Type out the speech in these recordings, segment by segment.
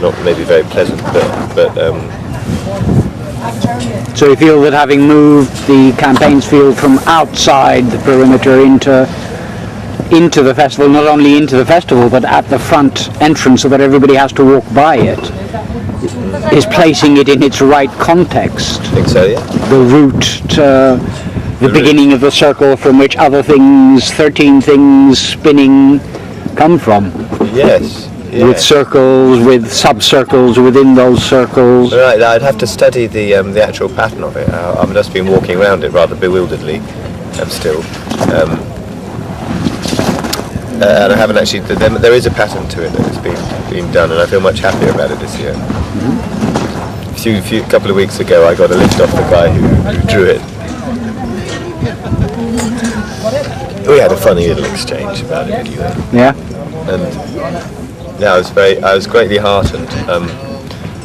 not maybe very pleasant, but So you feel that having moved the campaigns field from outside the perimeter into the festival, not only into the festival but at the front entrance so that everybody has to walk by it, is placing it in its right context. I think so, yeah. The route to the beginning of the circle from which other things, 13 things spinning, come from. Yes. Yeah. With circles, with sub-circles within those circles. Right, I'd have to study the actual pattern of it. I've just been walking around it rather bewilderedly, still. And I haven't actually. There is a pattern to it that has been done, and I feel much happier about it this year. A couple of weeks ago, I got a lift off the guy who drew it. We had a funny little exchange about it anyway. Yeah. And yeah, I was greatly heartened.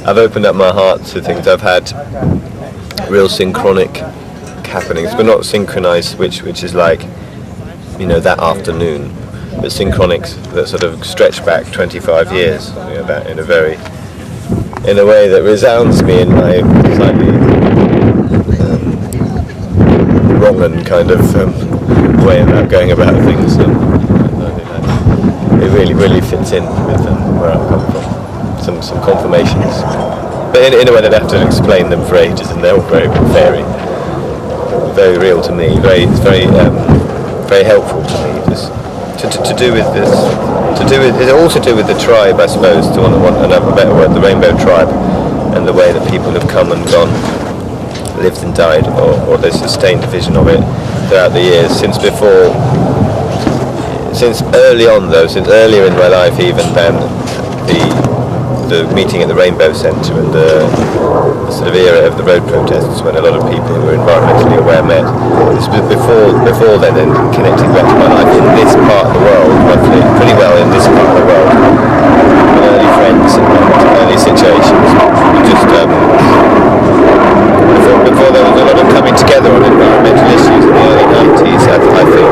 I've opened up my heart to things. I've had real synchronic happenings, but not synchronized, which is like, that afternoon, but synchronics that sort of stretch back 25 years, that in a way that resounds me in my slightly wrong and kind of way about going about things. It really fits in with where I come from. Some confirmations, but in a way that I have to explain them for ages, and they're all very real to me. It's very helpful to me. Just to do with this, it's also to do with the tribe, I suppose. To want another better word, the Rainbow Tribe, and the way that people have come and gone, lived and died, or there's sustained vision of it throughout the years since earlier in my life even than the meeting at the Rainbow Centre and the sort of era of the road protests when a lot of people who were environmentally aware met. This was before then, and connecting back to my life in this part of the world, roughly, pretty well in this part of the world, with early friends and early situations. Just before there was a lot of coming together on environmental issues in the early 90s, I think.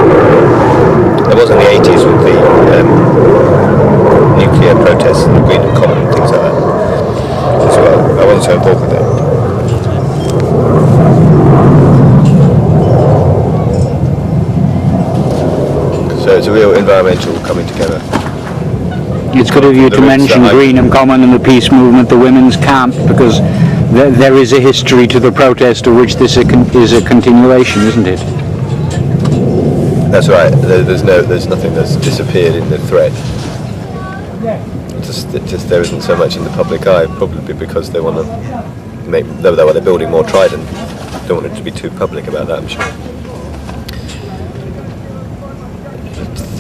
There was in the 80s with the nuclear protests and the Green Common and things like that as well. I wasn't so involved with that. So it's a real environmental coming together. It's good of you to mention Greenham Common and the peace movement, the women's camp, because there is a history to the protest of which this is a continuation, isn't it? That's right. There's nothing that's disappeared in the thread. Just there isn't so much in the public eye, probably because they want to they're building more Trident. Don't want it to be too public about that, I'm sure.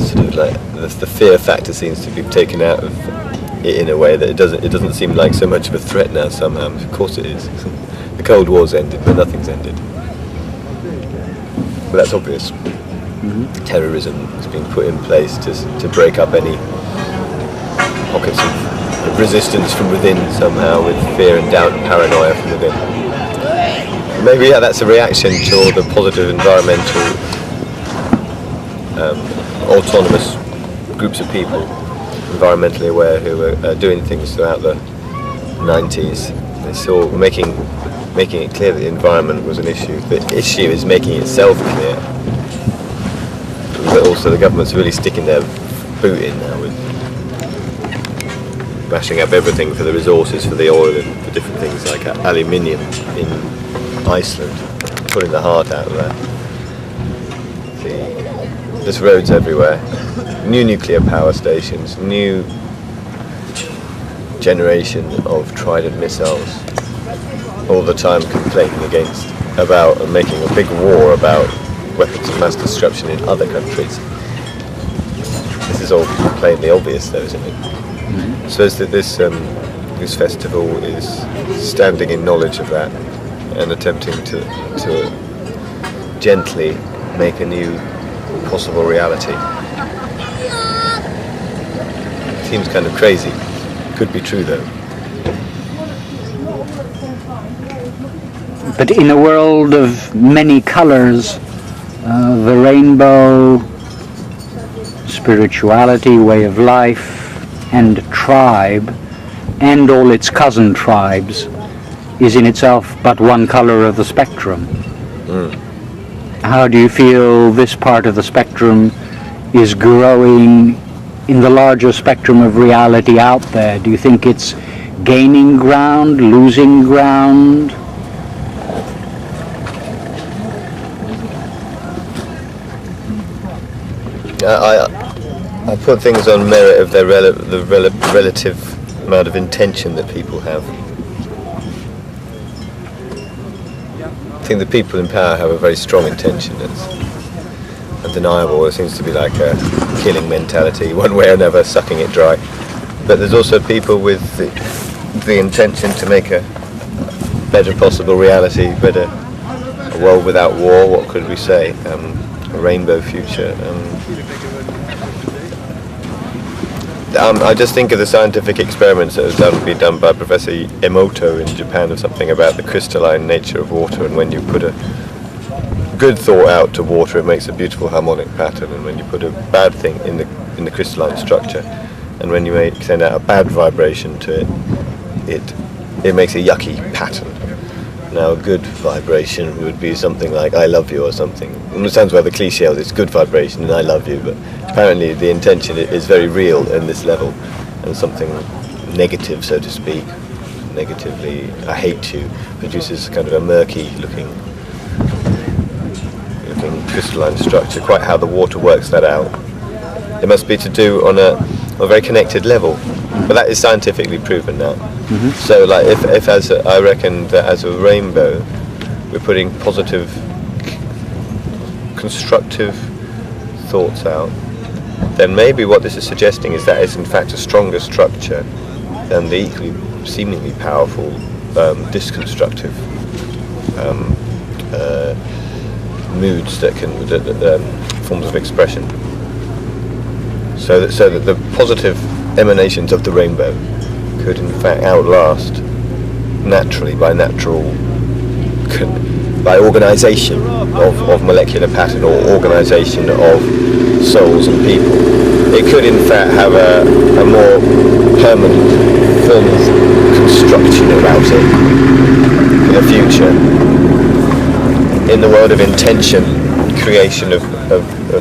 Sort of like the fear factor seems to be taken out of it in a way that it doesn't seem like so much of a threat now somehow. Of course it is. The Cold War's ended, but nothing's ended. But that's obvious. Mm-hmm. Terrorism has been put in place to break up any pockets of resistance from within somehow, with fear and doubt and paranoia from within. Maybe that's a reaction to all the positive environmental autonomous groups of people, environmentally aware, who were doing things throughout the 90s. They saw making it clear that the environment was an issue. The issue is making itself clear. But also the government's really sticking their boot in now with bashing up everything for the resources, for the oil and for different things like aluminium in Iceland, pulling the heart out of that. There's roads everywhere, new nuclear power stations, new generation of Trident missiles, all the time complaining about and making a big war about weapons of mass destruction in other countries. This is all plainly obvious though, isn't it? Mm-hmm. So this festival is standing in knowledge of that and attempting to gently make a new possible reality. Seems kind of crazy. Could be true though. But in a world of many colours, the rainbow, spirituality, way of life, and tribe and all its cousin tribes is in itself but one color of the spectrum. How do you feel this part of the spectrum is growing in the larger spectrum of reality out there? Do you think it's gaining ground, losing ground? I put things on merit of their relative amount of intention that people have. I think the people in power have a very strong intention. It's undeniable. There seems to be like a killing mentality, one way or another, sucking it dry. But there's also people with the intention to make a better possible reality, a world without war. What could we say? A rainbow future. I just think of the scientific experiments that have been done by Professor Emoto in Japan, or something about the crystalline nature of water, and when you put a good thought out to water, it makes a beautiful harmonic pattern, and when you put a bad thing in the crystalline structure, and when you send out a bad vibration to it makes a yucky pattern. Now, a good vibration would be something like "I love you" or something. And it sounds rather cliche, it's good vibration and "I love you," but apparently the intention is very real in this level, and something negative, so to speak, negatively "I hate you" produces kind of a murky looking crystalline structure. Quite how the water works that out, it must be to do on a very connected level, but that is scientifically proven now. So like if I reckon that as a rainbow we're putting positive, constructive thoughts out, then maybe what this is suggesting is that it's in fact a stronger structure than the equally seemingly powerful disconstructive moods that forms of expression. So that the positive emanations of the rainbow could in fact outlast naturally by organisation of molecular pattern or organisation of souls and people. It could in fact have a more permanent form of construction about it in the future. In the world of intention, creation of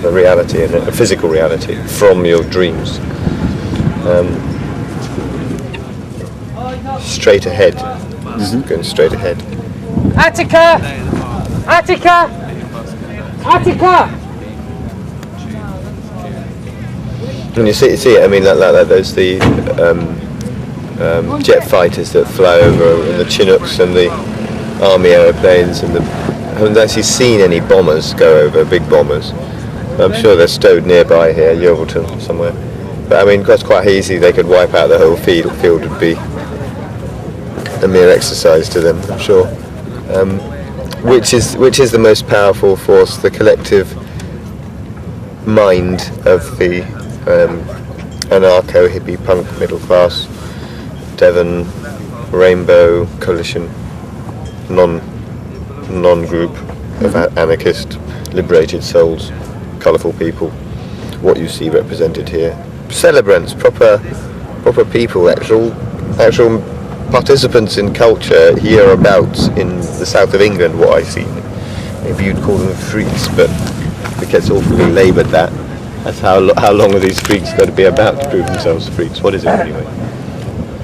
a reality, and a physical reality from your dreams. Straight ahead. Going straight ahead. Attica! Attica! Attica! And you see it, I mean, like there's the jet fighters that fly over, and the Chinooks and the army aeroplanes, and I haven't actually seen any bombers go over, big bombers. I'm sure they're stowed nearby here, Yeovilton somewhere. But I mean, that's quite easy. They could wipe out the whole field. Field would be a mere exercise to them, I'm sure. Which is the most powerful force? The collective mind of the anarcho hippie punk middle class, Devon Rainbow Coalition, non-group of anarchist liberated souls, colourful people. What you see represented here, celebrants, proper people, actual participants in culture hereabouts in the south of England. What I see, maybe you'd call them freaks, but it gets awfully laboured that. That's how long are these freaks going to be about to prove themselves freaks? What is it anyway?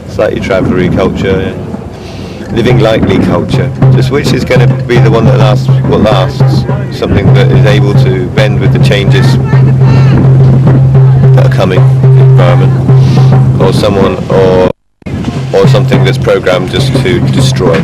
Slightly travellery culture, living lightly culture. Just which is going to be the one that lasts? What lasts? Something that is able to bend with the changes that are coming in the environment, or something that's programmed just to destroy.